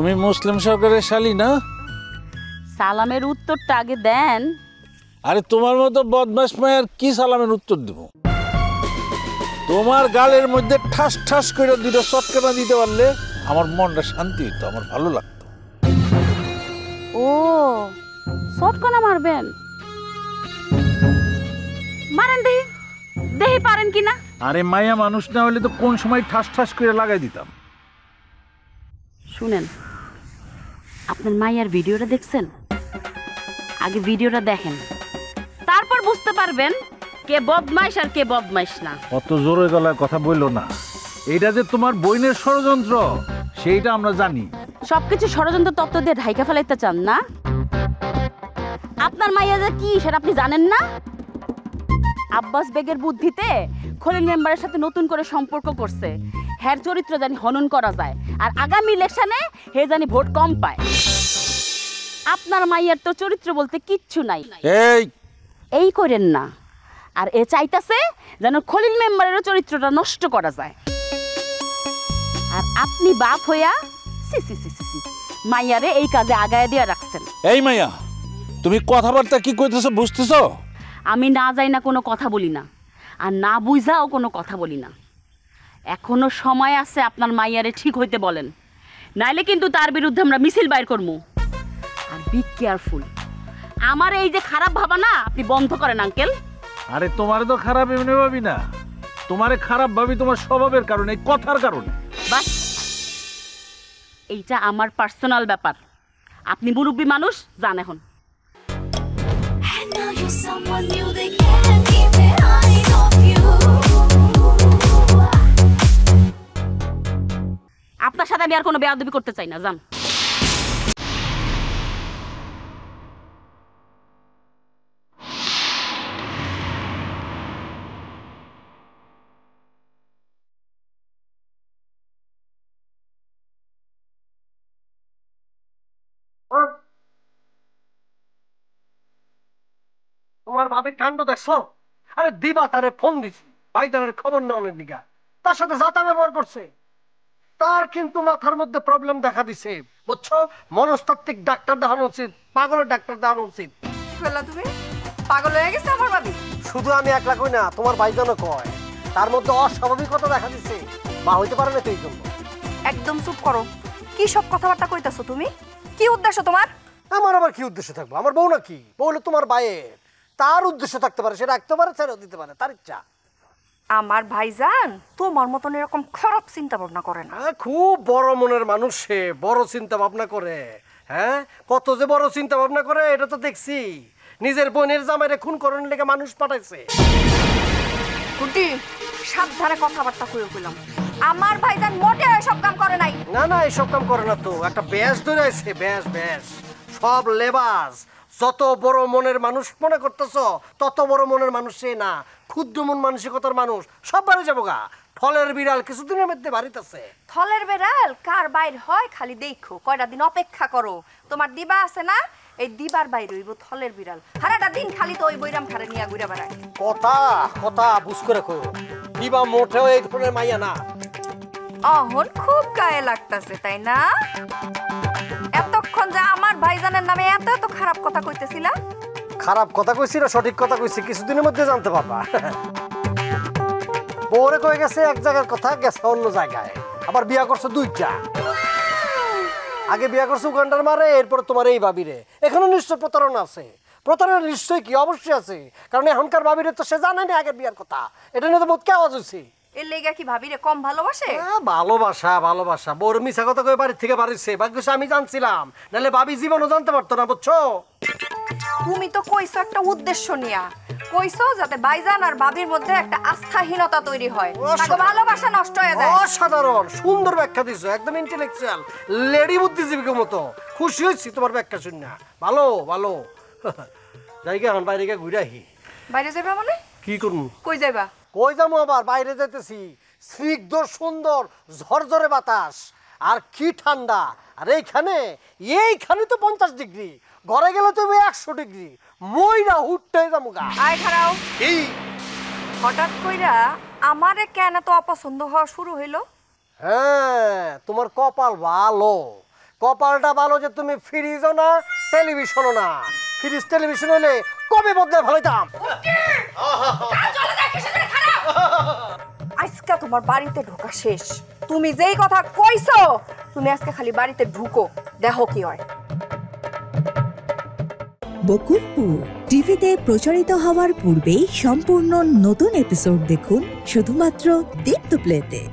তুমি মুসলিম সরকারের শালী না? সালামের উত্তরটা আগে দেন। আরে তোমার মতো বদমাশ মায়ের কি সালামের উত্তর দেব? তোমার গালের মধ্যে ঠাস ঠাস করে দুটো চটকানা দিতে পারলে আমার মনটা শান্তি হইতো, আমার ভালো লাগতো। ও চটকানা মারবেন? মারেন দেখি, দেখি পারেন কিনা। আরে মায়া মানুষ না হলে তো কোন সময় ঠাস ঠাস করে লাগাই দিতাম। শুনেন, আপনার মাইয়ার ভিডিওটা দেখছেন? আগে ভিডিওটা দেখেন, তারপর বুঝতে পারবেন কে বদমাইশ আর কে বদমাইশ না। অত জোরে গলায় কথা বললো না। এইটা যে তোমার বইনের ষড়যন্ত্র সেইটা আমরা জানি। সবকিছু ষড়যন্ত্র তত্ত্ব দিয়ে ঢাইকা ফেলাইতে চান না? আপনার মাইয়া যে কি সেটা আপনি জানেন না? আব্বাস বেগের বুদ্ধিতে খলিল মেম্বারের সাথে নতুন করে সম্পর্ক করছে, হ্যার চরিত্র জানি হনন করা যায়, আর আগামী ইলেকশনে হে জানি ভোট কম পায়। আপনার মাইয়ার তো চরিত্র বলতে কিচ্ছু নাই। এই করেন না। আর এ চাইতাছে যেন খলিল মেম্বারের চরিত্রটা নষ্ট করা যায়। আর আপনি বাপ হইয়া সি সি সি সি মাইয়ারে এই কাজে আগায় দিয়া রাখছেন। এই মাইয়া, তুমি কথাবার্তা কি কইতেছো বুঝতেছো? আমি না যাই না কোনো কথা বলি না, আর না বুঝাও কোনো কথা বলি না। এখনো সময় আছে আপনার মাইয়ারে ঠিক হইতে বলেন, নাইলে কিন্তু তার বিরুদ্ধে আমরা মিছিল বাইর করবো। আর বি কেয়ারফুল, আমার এই যে খারাপ ভাবা না আপনি বন্ধ করেন আঙ্কেল। আরে তোমারে তো খারাপ এমনি ভাবি না, তোমারে খারাপ ভাবি তোমার স্বভাবের কারণে, কথার কারণে। বাস, এইটা আমার পার্সোনাল ব্যাপার। আপনি মুরব্বী মানুষ, যান এখন। আপনার সাথে আমি আর কোনো বেয়াদবি করতে চাই না, যান। তোমার ভাবির কাণ্ড দেখছো? আরে দিবা তারে ফোন দিছি ভাইজানের খবর নেওয়ার দিকা, তার সাথে যাতা ব্যবহার করছে। তার কিন্তু মাথার মধ্যে প্রবলেম দেখা দিছে, বুঝছো? মনস্তাত্ত্বিক ডাক্তার দেখানো উচিত, পাগলের ডাক্তার দেখানো উচিত। তুমি পাগল হয়ে গেছে আমার ভাবি? শুধু আমি একলা কই না, তোমার ভাইজানও কয় তার মধ্যে অস্বাভাবিকতা দেখা দিছে। মা হইতে পারে না তো এই জন্য। একদম চুপ করো। কি সব কথাবার্তা কইতাছো তুমি? কি উদ্দেশ্য তোমার? আমার আবার কি উদ্দেশ্য থাকবো? আমার বউ নাকি? বউ হলে তোমার ভাইয়ের, তার উদ্দেশ্য থাকতে পারে, সে রাখতে পারে, ছেড়েও দিতে পারে, তার ইচ্ছা। আমার ভাইজান তোমার মতন এরকম খারাপ চিন্তা ভাবনা করে না। খুব বড় মনের মানুষ, সে বড় চিন্তা ভাবনা করে। হ্যাঁ, কত যে বড় চিন্তা ভাবনা করে এটা তো দেখছি। নিজের বোনের জামাইরে খুন করার লেগে মানুষ পাঠাইছে। কুটি, সাবধানে কথাবার্তা কইও কইলাম। আমার ভাইজান মোটেও এসব কাম করে নাই। না না, এসব কাম করে না তো। একটা ব্যাস ধরে আছে, ব্যাস ব্যাস, সব লেবাস। যত বড় মনের মানুষ মনে করতেছ তত বড় মনের মানুষ সে না, ক্ষুদ্র মন মানসিকতার মানুষ। সব বাড়ি যাবো গা। ফলের বিড়াল কিছুদিনের মধ্যে বাড়িতেছে। থলের বেড়াল কার বাইর হয় খালি দেখো, কয়টা দিন অপেক্ষা করো। তোমার দিবা আছে না, এই দিবার বাইর হইব থলের বিড়াল। সারাটা দিন খালি তো ওই বৈরাম খারে নিয়ে ঘুরে বেড়ায়। কথা কথা বুঝ করে কইও, দিবা মোটেও এই ধরনের মাইয়া না। অহন খুব গায়ে লাগতাছে, তাই না? এতক্ষণ যা আমার ভাইজানের নামে এত এত খারাপ কথা কইতেছিলা। খারাপ কথা কইছি না সঠিক কথা কইছি কিছুদিনের মধ্যে জানতে পারবা। বউরে কয়ে গেছে এক জায়গার কথা, গেছে অন্য জায়গায়। আবার বিয়া করছে দুইটা। আগে বিয়া করছে উগান্ডার মারে, এরপর তোমার এই ভাবিরে। এখনো নিশ্চয় প্রতারণা আছে। প্রতারণা নিশ্চয়ই কি, অবশ্যই আছে। কারণ এখনকার ভাবিরে তো সে জানে না আগের বিয়ার কথা। এটা নিয়ে তো বহুত কে আওয়াজ হয়েছে। এর লেগা কি ভাবিরে কম ভালোবাসে? ভালোবাসা ভালোবাসা, বউর মিছা কথা কয়ে বাড়ির থেকে বাড়িছে। ভাগ্যসে আমি জানছিলাম, নাহলে ভাবি জীবনও জানতে পারতো না, বুঝছো? তুমি তো কইছো একটা উদ্দেশ্য নিয়া, কইছো যাতে ভাইজান আর ভাবির মধ্যে একটা আস্থাহীনতা তৈরি হয়, তাকে ভালোবাসা নষ্ট হয়ে যায়। অসাধারণ সুন্দর ব্যাখ্যা দিছো, একদম ইন্টেলেকচুয়াল লেডি বুদ্ধিজীবীর মতো। খুশি হয়েছি তোমার ব্যাখ্যা শুনে। ভালো ভালো। জায়গা এখন বাইরে গিয়ে ঘুরে আহি। বাইরে যাইবা মানে? কি করুন? কই যাইবা? কই যাবো আবার, বাইরে যাইতেছি। স্নিগ্ধ সুন্দর ঝরঝরে বাতাস, আর কি ঠান্ডা। আর এইখানে তো 50 ডিগ্রি, ঘরে গেলে তো 100 ডিগ্রি। মইরা হুটতে যাবো গা। আয় খারাও। কি হঠাৎ কইরা আমারে কেন তো অপছন্দ হওয়া শুরু হইলো? হ্যাঁ, তোমার কপাল ভালো। কপালটা ভালো যে তুমি ফ্রিজও না টেলিভিশনও না। ফ্রিজ টেলিভিশন হলে কবে বদলে ভালোইতাম। আজকে তোমার বাড়িতে ঢোকা শেষ। তুমি যেই কথা কইছো, তুমি আজকে খালি বাড়িতে ঢুকো, দেখো কি হয়। বকুলপুর টিভিতে প্রচারিত হওয়ার পূর্বেই সম্পূর্ণ নতুন এপিসোড দেখুন শুধুমাত্র দীপ্ত প্লেতে।